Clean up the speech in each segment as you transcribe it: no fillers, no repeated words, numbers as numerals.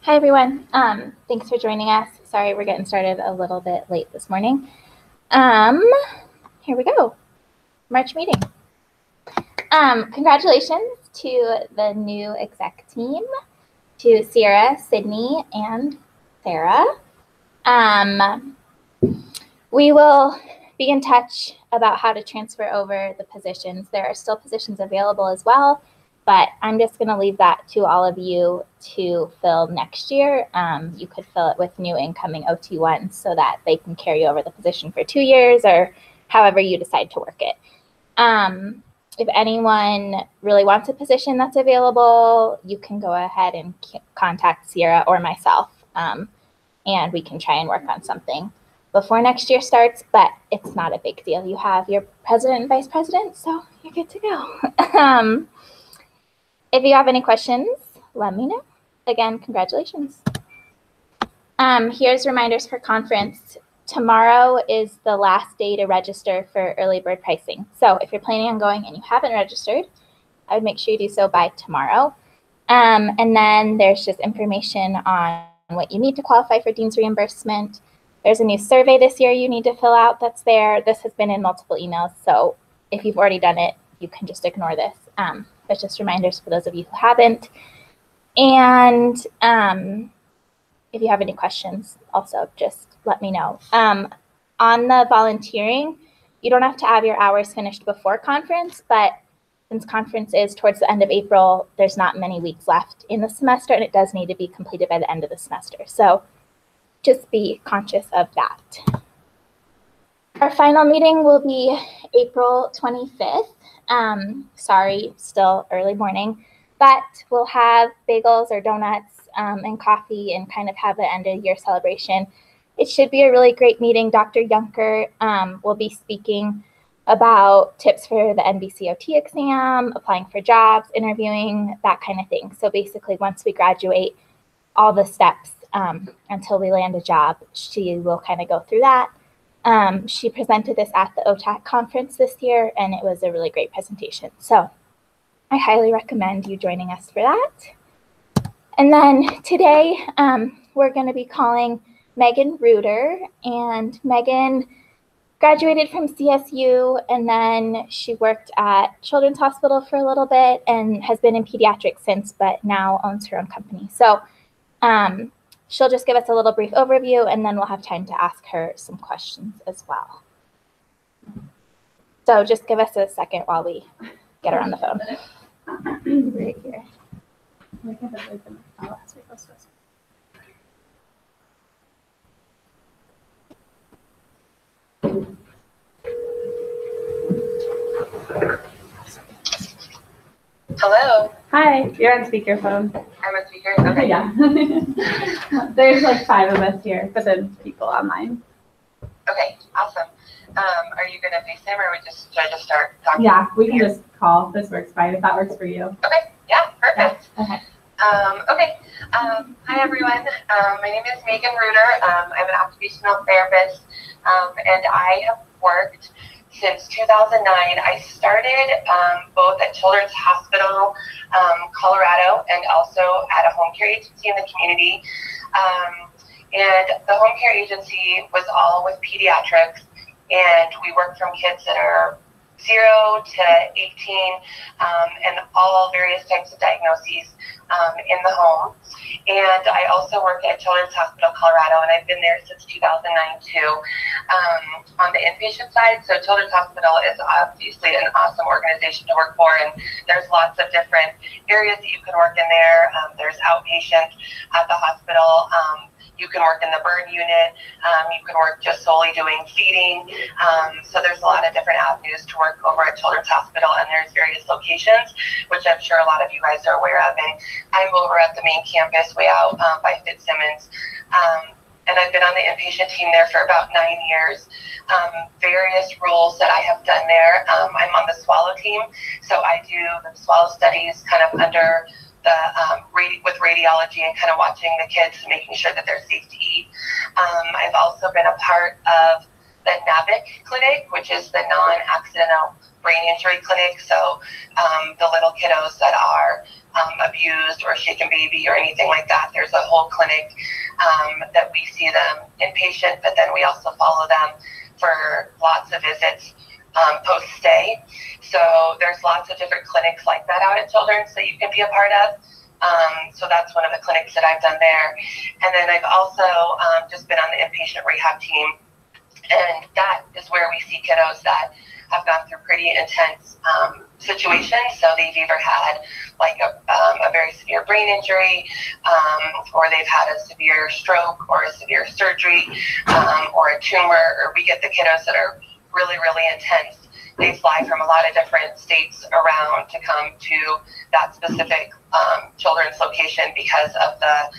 Hi, everyone. Thanks for joining us. Sorry, we're getting started a little bit late this morning. Here we go. March meeting. Congratulations to the new exec team, to Sierra, Sydney, and Sarah. We will be in touch about how to transfer over the positions. There are still positions available as well, but I'm just going to leave that to all of you to fill next year. You could fill it with new incoming OT1s so that they can carry over the position for 2 years or however you decide to work it. If anyone really wants a position that's available, you can go ahead and contact Sierra or myself, and we can try and work on something before next year starts, but it's not a big deal. You have your president and vice president, so you're good to go. If you have any questions, let me know. Again, congratulations. Here's reminders for conference. Tomorrow is the last day to register for early bird pricing. So if you're planning on going and you haven't registered, I would make sure you do so by tomorrow. And then there's just information on what you need to qualify for Dean's reimbursement. There's a new survey this year you need to fill out that's there. This has been in multiple emails, so if you've already done it, you can just ignore this. But just reminders for those of you who haven't. And if you have any questions, also just let me know. On the volunteering, you don't have to have your hours finished before conference, but since conference is towards the end of April, there's not many weeks left in the semester, and it does need to be completed by the end of the semester. So just be conscious of that. Our final meeting will be April 25th. Sorry, still early morning, but we'll have bagels or donuts and coffee and kind of have an end of year celebration. It should be a really great meeting. Dr. Junker will be speaking about tips for the NBCOT exam, applying for jobs, interviewing, that kind of thing. So basically, once we graduate, all the steps until we land a job, she will kind of go through that. She presented this at the OTAC conference this year, and it was a really great presentation. So I highly recommend you joining us for that. And then today, we're going to be calling Megan Reuter, and Megan graduated from CSU, and then she worked at Children's Hospital for a little bit and has been in pediatrics since, but now owns her own company. So she'll just give us a little brief overview, and then we'll have time to ask her some questions as well. So just give us a second while we get her on the phone. Right here. Hello. Hi, you're on speakerphone. I'm a speaker? Okay. Yeah. There's like 5 of us here, but then people online. Okay, awesome. Are you going to FaceTime or should I just start talking? Yeah, we can just call. This works fine if that works for you. Okay, yeah, perfect. Yeah. Okay. Hi, everyone. My name is Megan Reuter. I'm an occupational therapist, and I have worked since 2009. I started both at Children's Hospital, Colorado, and also at a home care agency in the community. And the home care agency was all with pediatrics, and we worked from kids that are 0 to 18, and all various types of diagnoses in the home. And I also work at Children's Hospital Colorado, and I've been there since 2009 too, on the inpatient side. So Children's Hospital is obviously an awesome organization to work for, and there's lots of different areas that you can work in there. There's outpatient at the hospital. You can work in the burn unit. You can work just solely doing feeding. So there's a lot of different avenues to work over at Children's Hospital, and there's various locations, which I'm sure a lot of you guys are aware of. And I'm over at the main campus way out by Fitzsimmons. And I've been on the inpatient team there for about 9 years. Various roles that I have done there. I'm on the swallow team, so I do the swallow studies kind of under the with radiology and kind of watching the kids and making sure that they're safe to eat. I've also been a part of the NAVIC clinic, which is the non-accidental brain injury clinic. So the little kiddos that are abused or shaken baby or anything like that. There's a whole clinic that we see them inpatient, but then we also follow them for lots of visits post-stay. So there's lots of different clinics like that out at Children's that you can be a part of. So that's one of the clinics that I've done there. And then I've also just been on the inpatient rehab team. And that is where we see kiddos that have gone through pretty intense situations. So they've either had like a very severe brain injury, or they've had a severe stroke or a severe surgery, or a tumor, or we get the kiddos that are really, really intense. They fly from a lot of different states around to come to that specific children's location because of the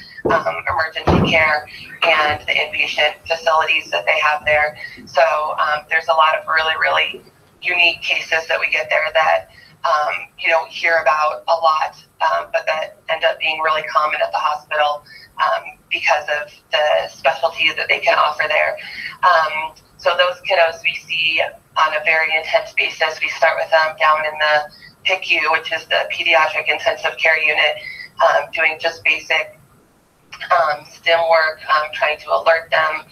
emergency care and the inpatient facilities that they have there. So there's a lot of really, really unique cases that we get there that you don't hear about a lot, but that end up being really common at the hospital because of the specialties that they can offer there. So those kiddos we see on a very intense basis. We start with them down in the PICU, which is the Pediatric Intensive Care Unit, doing just basic STEM work, trying to alert them,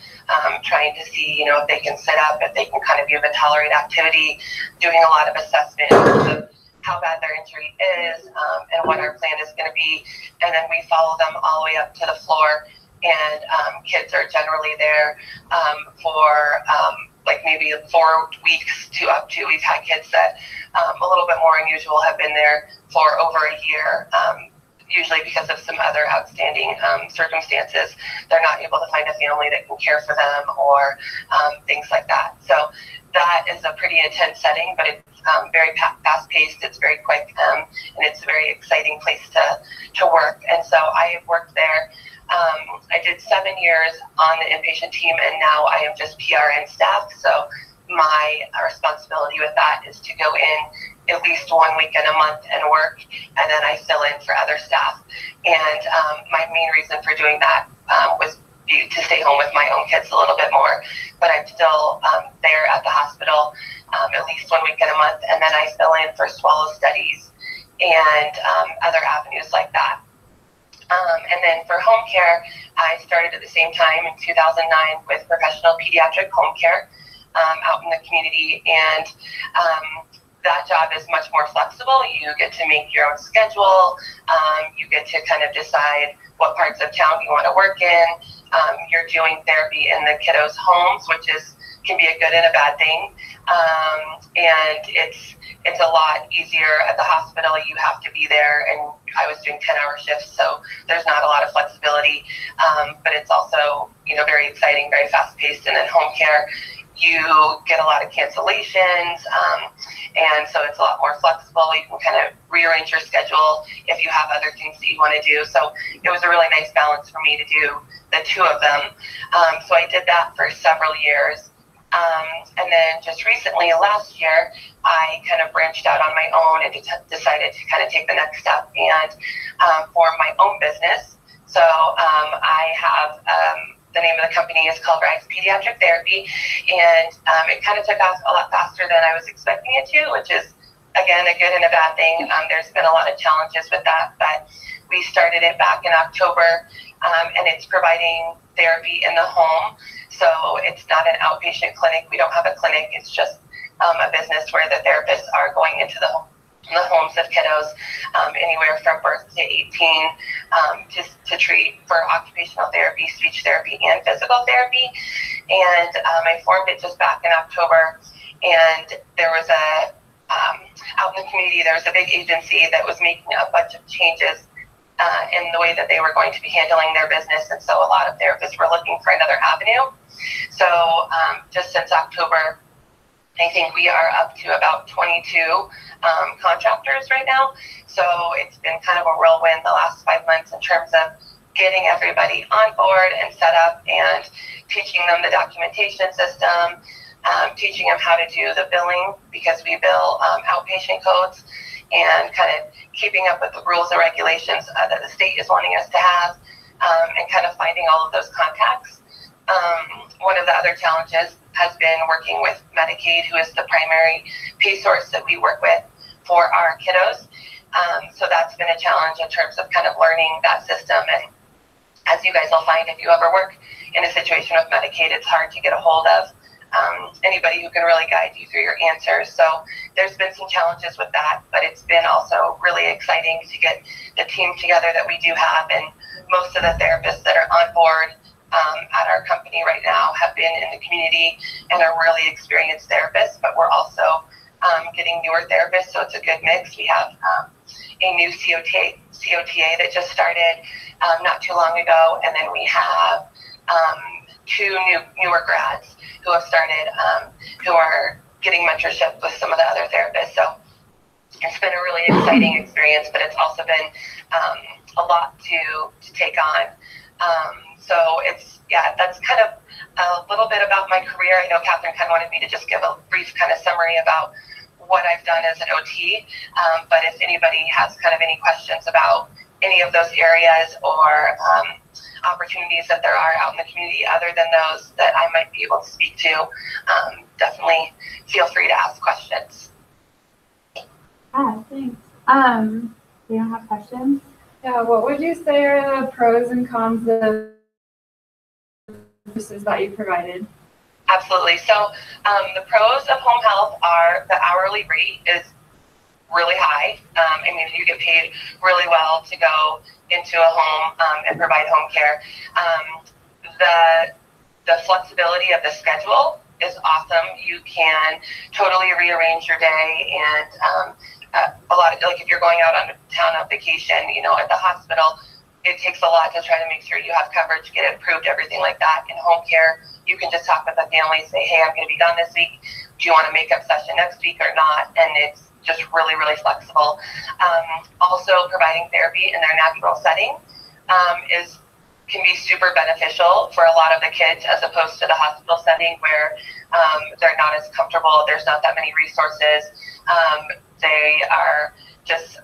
trying to see, if they can sit up, if they can kind of even tolerate activity, doing a lot of assessment of how bad their injury is, and what our plan is going to be. And then we follow them all the way up to the floor, and kids are generally there for like maybe 4 weeks to up to, we've had kids that a little bit more unusual have been there for over a year, usually because of some other outstanding circumstances. They're not able to find a family that can care for them or things like that. So that is a pretty intense setting, but it's very fast-paced, it's very quick, and it's a very exciting place to work. And so I have worked there. I did 7 years on the inpatient team, and now I am just PRN staff. So my responsibility with that is to go in at least 1 week in a month and work, and then I fill in for other staff. And my main reason for doing that was to stay home with my own kids a little bit more. But I'm still there at the hospital at least 1 week in a month, and then I fill in for swallow studies and other avenues like that. And then for home care, I started at the same time in 2009 with professional pediatric home care out in the community, and that job is much more flexible. You get to make your own schedule. You get to kind of decide what parts of town you want to work in. You're doing therapy in the kiddos' homes, which can be a good and a bad thing. And it's a lot easier at the hospital. You have to be there, and I was doing 10-hour shifts, so there's not a lot of flexibility. But it's also, very exciting, very fast-paced. And then home care, you get a lot of cancellations, and so it's a lot more flexible. You can kind of rearrange your schedule if you have other things that you want to do. So it was a really nice balance for me to do the two of them. So I did that for several years. And then just recently, last year, I kind of branched out on my own and decided to kind of take the next step and form my own business. So I have the name of the company is called Regis Pediatric Therapy, and it kind of took off a lot faster than I was expecting it to, which is, again, a good and a bad thing. There's been a lot of challenges with that, but we started it back in October, and it's providing therapy in the home. So it's not an outpatient clinic. We don't have a clinic. It's just a business where the therapists are going into the homes of kiddos anywhere from birth to 18 to treat for occupational therapy, speech therapy, and physical therapy. And I formed it just back in October, and there was out in the community, there was a big agency that was making a bunch of changes in the way that they were going to be handling their business, and so a lot of therapists were looking for another avenue. So just since October, I think we are up to about 22 contractors right now. So it's been kind of a whirlwind the last 5 months in terms of getting everybody on board and set up and teaching them the documentation system, teaching them how to do the billing, because we bill outpatient codes, and kind of keeping up with the rules and regulations that the state is wanting us to have, and kind of finding all of those contacts. One of the other challenges has been working with Medicaid, who is the primary pay source that we work with for our kiddos. So that's been a challenge in terms of kind of learning that system. And as you guys will find, if you ever work in a situation with Medicaid, it's hard to get a hold of anybody who can really guide you through your answers. So there's been some challenges with that, but it's been also really exciting to get the team together that we do have. And most of the therapists that are on board at our company right now have been in the community and are really experienced therapists, but we're also getting newer therapists, so it's a good mix. We have a new COTA that just started not too long ago, and then we have two newer grads who have started, who are getting mentorship with some of the other therapists. So it's been a really exciting experience, but it's also been a lot to take on. So that's kind of a little bit about my career. I know Catherine kind of wanted me to just give a brief kind of summary about what I've done as an OT, but if anybody has kind of any questions about any of those areas or opportunities that there are out in the community other than those that I might be able to speak to, definitely feel free to ask questions. Thanks. You don't have questions? Yeah, what would you say are the pros and cons of services that you provided? Absolutely. So the pros of home health are the hourly rate is really high. I mean, you get paid really well to go into a home and provide home care. The flexibility of the schedule is awesome. You can totally rearrange your day, and a lot of, like, if you're going out on town on vacation, at the hospital, it takes a lot to try to make sure you have coverage, get it approved, everything like that. In home care, you can just talk with the family, say, hey, I'm going to be gone this week. Do you want a makeup session next week or not? And it's just really, really flexible. Also, providing therapy in their natural setting can be super beneficial for a lot of the kids, as opposed to the hospital setting where they're not as comfortable. There's not that many resources. They are just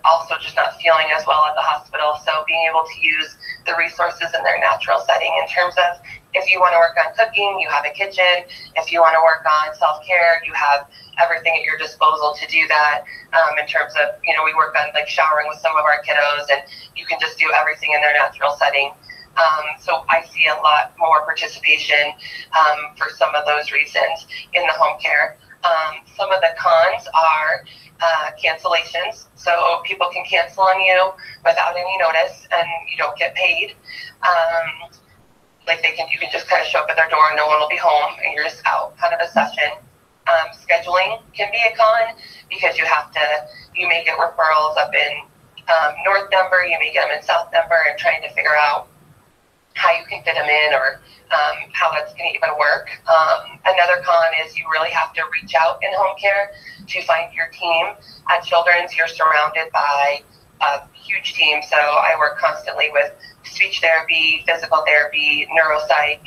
not feeling as well at the hospital. So being able to use the resources in their natural setting, in terms of, if you want to work on cooking, you have a kitchen. If you want to work on self-care, you have everything at your disposal to do that. In terms of, we work on like showering with some of our kiddos, and you can just do everything in their natural setting. So I see a lot more participation for some of those reasons in the home care. Some of the cons are cancellations. So people can cancel on you without any notice, and you don't get paid. You can just kind of show up at their door and no one will be home, and you're just out kind of a session. Scheduling can be a con, because you may get referrals up in North Denver, you may get them in South Denver, and trying to figure out how you can fit them in, or how that's going to even work. Another con is you really have to reach out in home care to find your team. At Children's, you're surrounded by a huge team. So I work constantly with speech therapy, physical therapy, neuropsych.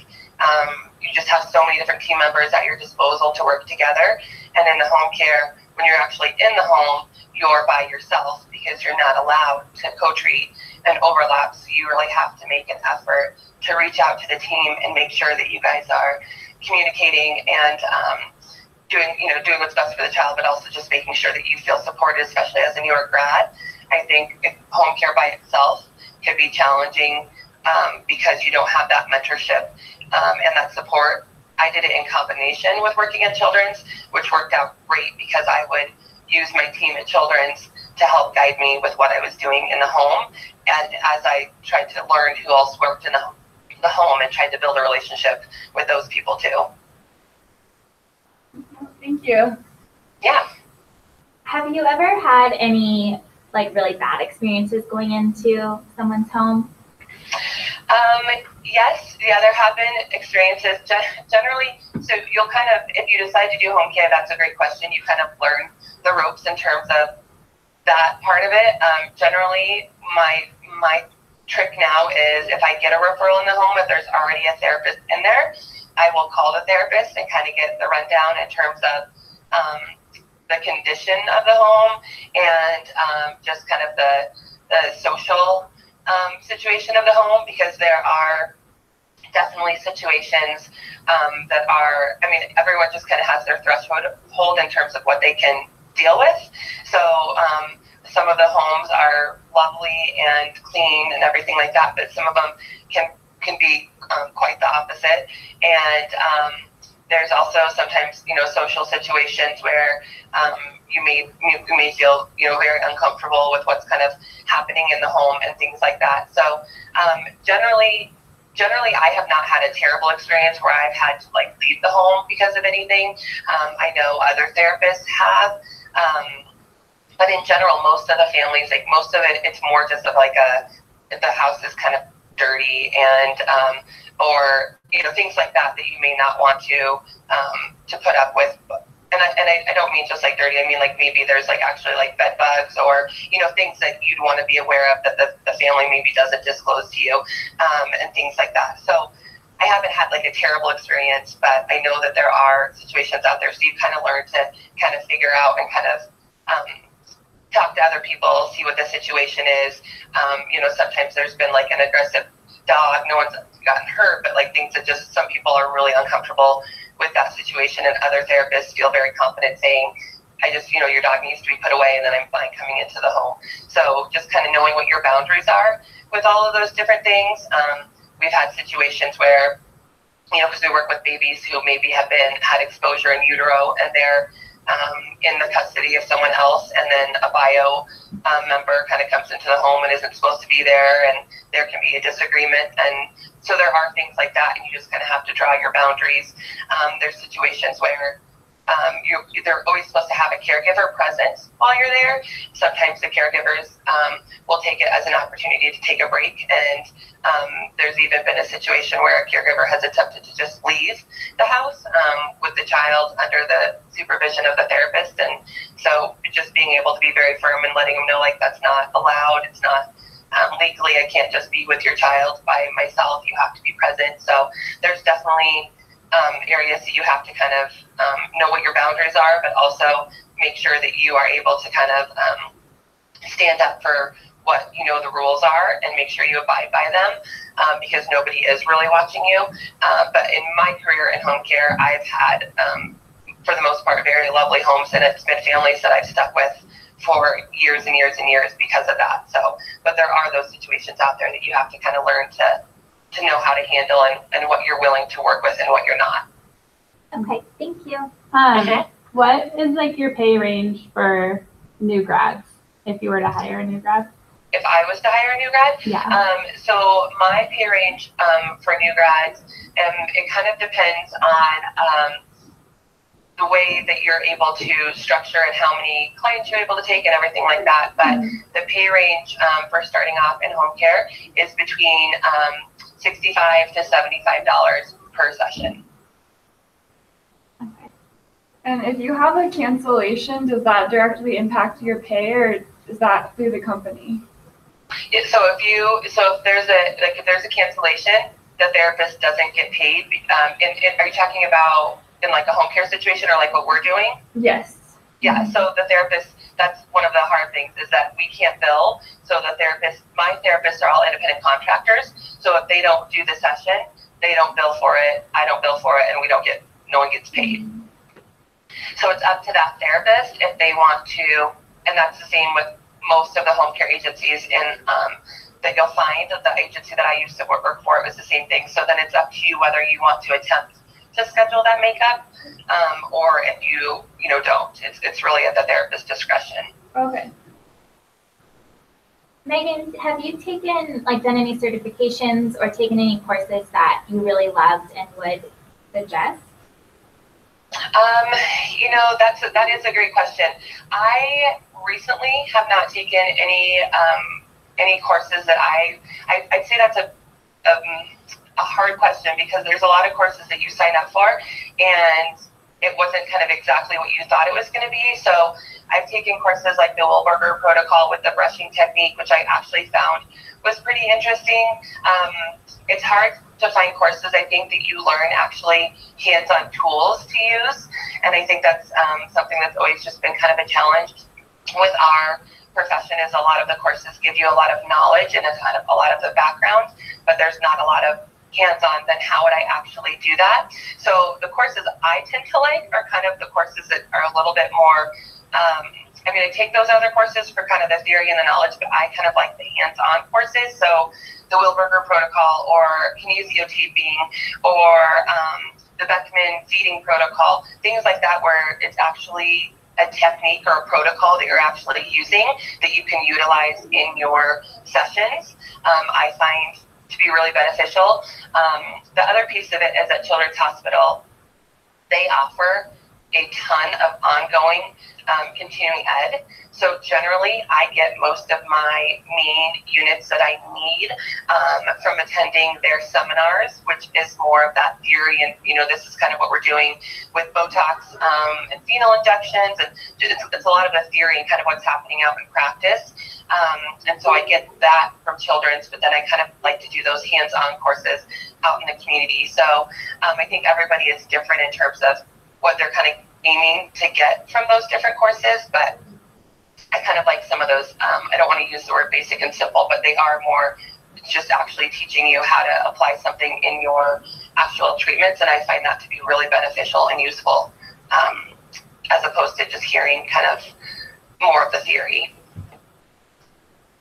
You just have so many different team members at your disposal to work together. And in the home care, when you're actually in the home, you're by yourself, because you're not allowed to co-treat and overlap. So you really have to make an effort to reach out to the team and make sure that you guys are communicating and doing what's best for the child, but also just making sure that you feel supported, especially as a newer grad. I think home care by itself can be challenging because you don't have that mentorship and that support. I did it in combination with working at Children's, which worked out great, because I would use my team at Children's to help guide me with what I was doing in the home. And as I tried to learn who else worked in the home, and tried to build a relationship with those people too. Thank you. Yeah. Have you ever had any really bad experiences going into someone's home? Yes, there have been experiences generally. So you'll kind of, if you decide to do home care, that's a great question. You kind of learn the ropes in terms of that part of it. Generally, my trick now is, if I get a referral in the home, if there's already a therapist in there, I will call the therapist and kind of get the rundown in terms of the condition of the home, and just kind of the social situation of the home, because there are definitely situations that are, everyone just kind of has their threshold in terms of what they can deal with. So some of the homes are lovely and clean and everything like that, but some of them can be quite the opposite. And there's also sometimes, social situations where you may feel, very uncomfortable with what's kind of happening in the home and things like that. So generally, I have not had a terrible experience where I've had to leave the home because of anything. I know other therapists have, but in general, most of the families, most of it, it's more just of the house is kind of dirty and or things like that you may not want to put up with. And I don't mean just dirty. I mean maybe there's actually bed bugs or things that you'd want to be aware of that the family maybe doesn't disclose to you, and things like that. So I haven't had a terrible experience, but I know that there are situations out there. So you kind of learn to kind of figure out and kind of talk to other people, see what the situation is. Sometimes there's been an aggressive dog. No one's gotten hurt, but things that just some people are really uncomfortable with that situation, and other therapists feel very confident saying, I just, your dog needs to be put away, and then I'm fine coming into the home. So just kind of knowing what your boundaries are with all of those different things. We've had situations where, because we work with babies who maybe have had exposure in utero, and they're in the custody of someone else, and then a bio member kind of comes into the home and isn't supposed to be there, and there can be a disagreement. And so there are things like that, and you just kind of have to draw your boundaries. There's situations where they're always supposed to have a caregiver present while you're there. Sometimes the caregivers will take it as an opportunity to take a break, and there's even been a situation where a caregiver has attempted to just leave the house with the child under the supervision of the therapist. And so just being able to be very firm and letting them know that's not allowed. It's not legally, I can't just be with your child by myself. You have to be present. So there's definitely areas that you have to kind of know what your boundaries are, but also make sure that you are able to kind of stand up for what the rules are, and make sure you abide by them, because nobody is really watching you. But in my career in home care, I've had, for the most part, very lovely homes, and it's been families that I've stuck with for years and years and years because of that. So, but there are those situations out there that you have to kind of learn to know how to handle, and what you're willing to work with and what you're not. Okay, thank you. What is your pay range for new grads if you were to hire a new grad? If I was to hire a new grad? Yeah. So my pay range for new grads, it kind of depends on the way that you're able to structure and how many clients you're able to take and everything like that. But the pay range for starting off in home care is between $65 to $75 per session. Okay. And if you have a cancellation, does that directly impact your pay, or is that through the company? So if there's a cancellation, the therapist doesn't get paid. Are you talking about in a home care situation, or what we're doing? Yes. Yeah. So the therapist, that's one of the hard things, is that we can't bill. So my therapists are all independent contractors. So if they don't do the session, they don't bill for it. I don't bill for it, and no one gets paid. So it's up to that therapist if they want to, and that's the same with most of the home care agencies that you'll find. The agency that I used to work for, it was the same thing. So then it's up to you whether you want to attempt to schedule that makeup, or if you don't. It's really at the therapist's discretion. Okay. Megan, have you taken, done any certifications or taken any courses that you really loved and would suggest? That is a great question. I recently have not taken any courses that I'd say that's a hard question, because there's a lot of courses that you sign up for, and it wasn't kind of exactly what you thought it was going to be. So I've taken courses like the Wilberger protocol with the brushing technique, which I actually found was pretty interesting. It's hard to find courses, I think, that you learn actually hands-on tools to use. And I think that's something that's always just been kind of a challenge with our profession, is a lot of the courses give you a lot of knowledge and a lot of the background, but there's not a lot of hands-on, then how would I actually do that? So the courses I tend to like are kind of the courses that are a little bit more I'm going to take those other courses for kind of the theory and the knowledge, but I kind of like the hands-on courses. So the Wilberger protocol, or kinesiotaping, or the Beckman feeding protocol, things like that, where it's actually a technique or a protocol that you're actually using that you can utilize in your sessions, I find to be really beneficial. The other piece of it is at Children's Hospital, they offer a ton of ongoing continuing ed. So generally, I get most of my main units that I need from attending their seminars, which is more of that theory. And, this is kind of what we're doing with Botox and phenol injections. And it's a lot of the theory and kind of what's happening out in practice. And so I get that from Children's, but then I kind of like to do those hands-on courses out in the community. So I think everybody is different in terms of what they're kind of aiming to get from those different courses, but I kind of like some of those. I don't want to use the word basic and simple, but they are more just actually teaching you how to apply something in your actual treatments, and I find that to be really beneficial and useful, as opposed to just hearing kind of more of the theory.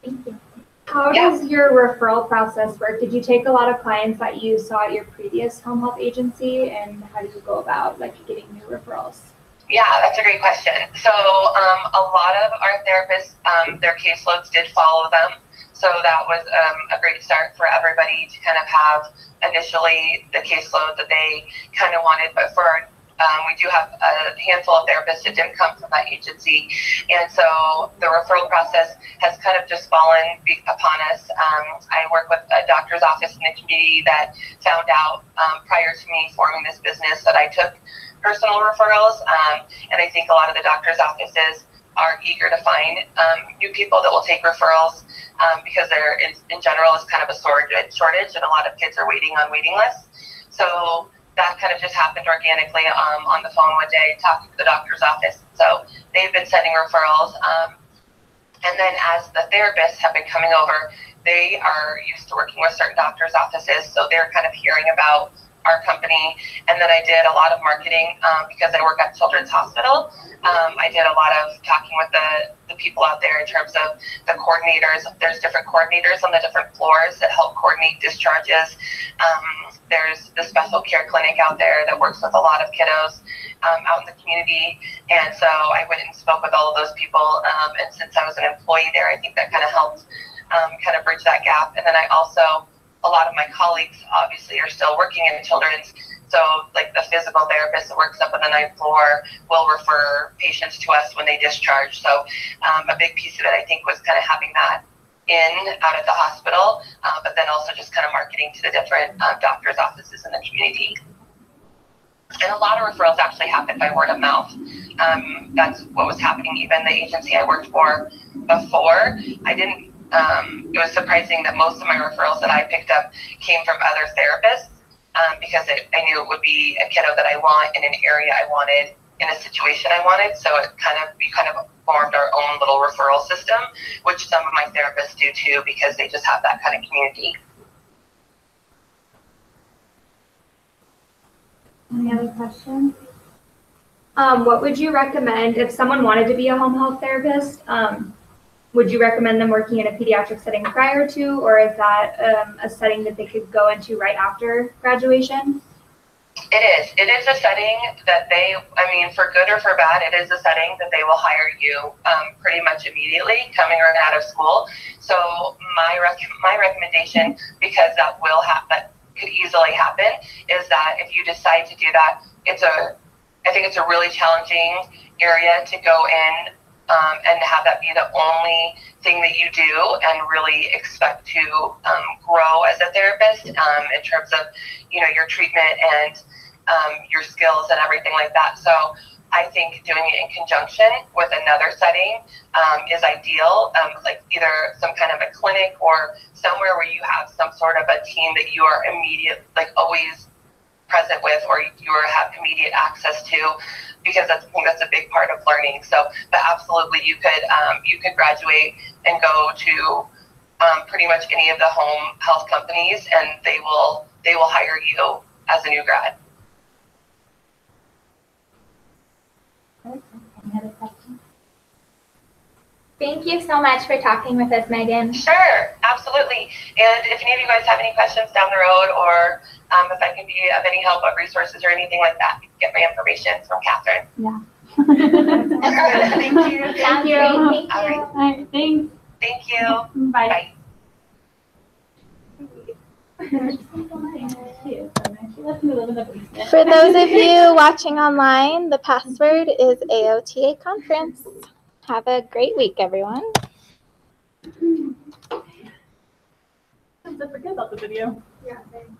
Thank you. How does your referral process work? Did you take a lot of clients that you saw at your previous home health agency, and how do you go about getting new referrals? Yeah, that's a great question. So a lot of our therapists, their caseloads did follow them. So that was a great start for everybody to kind of have initially the caseload that they kind of wanted. But for we do have a handful of therapists that didn't come from that agency. And so the referral process has kind of just fallen upon us. I work with a doctor's office in the community that found out prior to me forming this business that I took personal referrals. And I think a lot of the doctor's offices are eager to find new people that will take referrals because there, in general, is kind of a shortage, and a lot of kids are waiting on waiting lists. So that kind of just happened organically on the phone one day, talking to the doctor's office. So they've been sending referrals. And then as the therapists have been coming over, they are used to working with certain doctor's offices. So they're kind of hearing about our company. And then I did a lot of marketing because I work at Children's Hospital. I did a lot of talking with the people out there in terms of the coordinators. There's different coordinators on the different floors that help coordinate discharges. There's the special care clinic out there that works with a lot of kiddos out in the community. And so I went and spoke with all of those people. And since I was an employee there, I think that kind of helped kind of bridge that gap. And then I also, a lot of my colleagues obviously are still working in children's. So like the physical therapist that works up on the 9th floor will refer patients to us when they discharge. So a big piece of it, I think, was kind of having that out at the hospital, but then also just kind of marketing to the different doctor's offices in the community. And a lot of referrals actually happened by word of mouth. That's what was happening. Even the agency I worked for before, it was surprising that most of my referrals that I picked up came from other therapists because I knew it would be a kiddo that I want in an area I wanted, in a situation I wanted. So we kind of formed our own little referral system, which some of my therapists do too, because they just have that kind of community. Any other questions? What would you recommend if someone wanted to be a home health therapist? Would you recommend them working in a pediatric setting prior to, or is that a setting that they could go into right after graduation? It is a setting that for good or for bad, it is a setting that they will hire you pretty much immediately coming right out of school. So my recommendation, because that could easily happen, is that if you decide to do that, I think it's a really challenging area to go in and have that be the only thing that you do and really expect to grow as a therapist in terms of, your treatment and your skills and everything like that. So I think doing it in conjunction with another setting is ideal, like either some kind of a clinic or somewhere where you have some sort of a team that you are always present with, or you have immediate access to, because that's a big part of learning. So, but absolutely, you could graduate and go to pretty much any of the home health companies, and they will hire you as a new grad. Any other questions? Thank you so much for talking with us, Megan. Sure, absolutely. And if any of you guys have any questions down the road, or if I can be of any help of resources or anything like that, you can get my information from Catherine. Yeah. Thank you. Thank you. Thank All you. right. All right, thanks. Thank you. Bye. Bye. For those of you watching online, the password is AOTA conference. Have a great week, everyone. Don't forget about the video. Yeah, thanks.